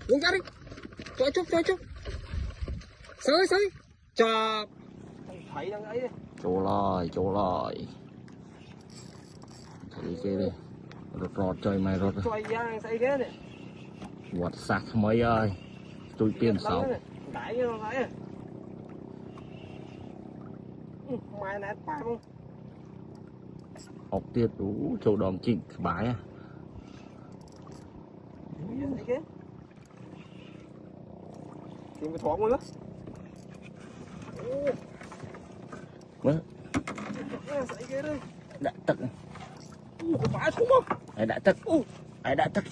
Uống ra đi. Cho chút. Sới. Cho. Thấy đang ấy. Chỗ lại. Thấy cái đi. Rọt chơi mày rọt. Chơi ra xây ghế này. Quạt sạc mấy ơi. Tôi tiền sáu. Đãi như nó thấy. Mai nát ba không? Học tiết đủ chỗ đòn chỉnh bái à. Tìm cái thoáng luôn đó. Đã tật. Cái bãi xuống không? Đã tật. Đã tật.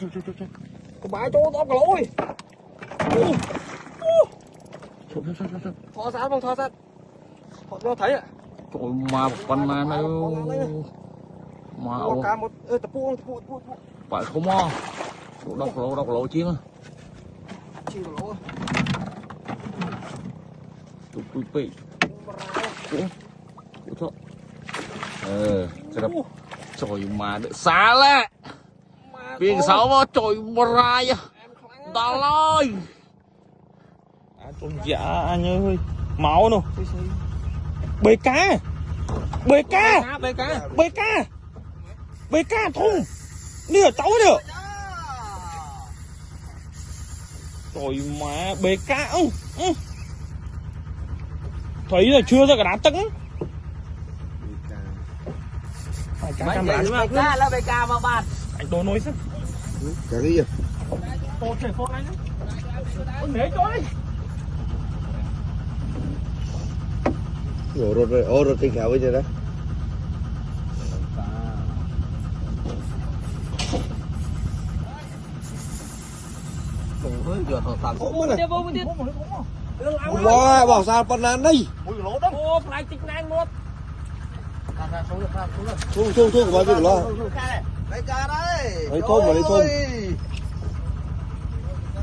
Cái bãi chỗ to cả lỗi. Thò ra không thò ra. Thò ra thấy ạ. Trời mà con này nó mà cả một tập buông. phải không à. Đọc lỗ chiếng à. Chiếng lỗ. Tụi bị. Ủa trời mà được xa lẹ. Viên sáu mà trời mà rai à. Ta lôi. Con dạ anh ơi. Máu đâu. BK thùng. Nửa cháu nữa. Trời má BK không. Thấy là chưa ra cả đá tấn. BK là BK mà bạn. Anh tôi nói sao? Cái gì? Tôi chơi phone anh. Ôi để cho đi. Rồi tinh khảo bây giờ đó. Wow, bỏ ra phần nan đi. Ô, phải chích nan một. Thu bao nhiêu lo? BK đây. Lấy thôm mà lấy thôm.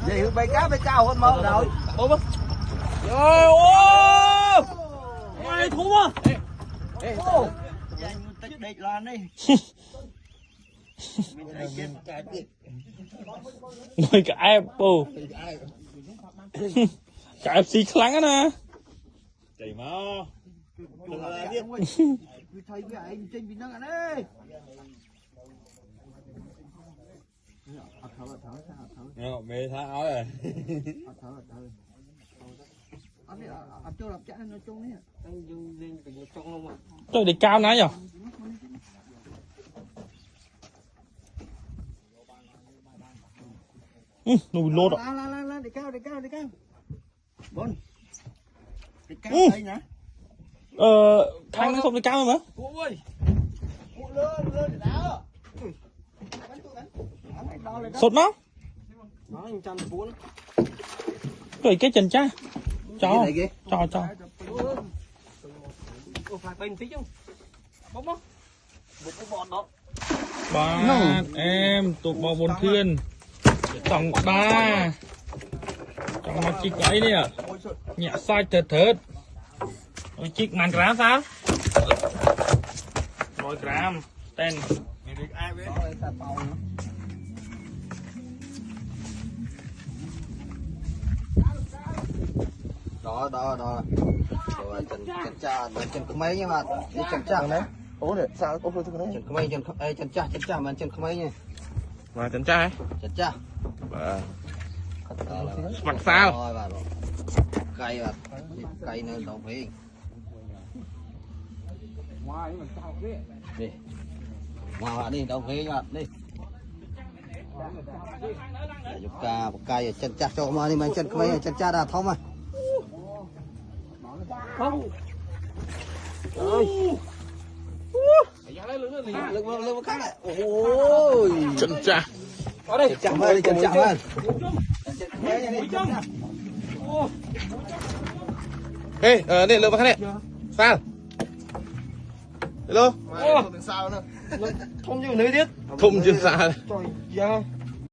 Vậy BK hơn một rồi. Trời ơi. Mày thua. Tích địch loan đi. Mày cả Apple. Cả FC kháng á nè. Chạy mà. Thấy với anh trên bình năng đây. Mê tha áo rồi. Tôi đi cao nãy giờ. Nồi lột ạ. Đi cao. Bon. Đi cao đây nhá. Thằng nó không đi cao mà. Ôi. Lên đá. Sốt nó. Nó 140. Rồi cái chân cha. Cho. Phải bên tí chứ. Bóng đó. Một cái bọt đó. Ba em tụt vào bồn thuyền. Tổng 3. Trong nó chiếc ấy đi ạ. Nhẹ sai thật. Rồi chiếc màn gram sao? Rồi gram. Tên. Đó. Rồi chân không mấy nha bạn. Đi chân cha đấy. Ố để sao ố thôi đấy. Chân không mấy chân cha mà chân không mấy nha. Và chân cha ấy. Chân cha. Mặt sao? Rồi bạn. Cây nên đồng ý. Đi. Ngoài đi đồng ý bạn đi. Giúp một cây chân cha cho mà đi mà chân không mấy chân cha đã thông mà. Không. Ôi. Lưng khác lại. Ôi. Chân cha. Ở đây. Chân chạm ơi. Ê, đây lượm vào cái này. Sao? Hello. Thông chứ nơi tiết. Thông chân xa. Trời da.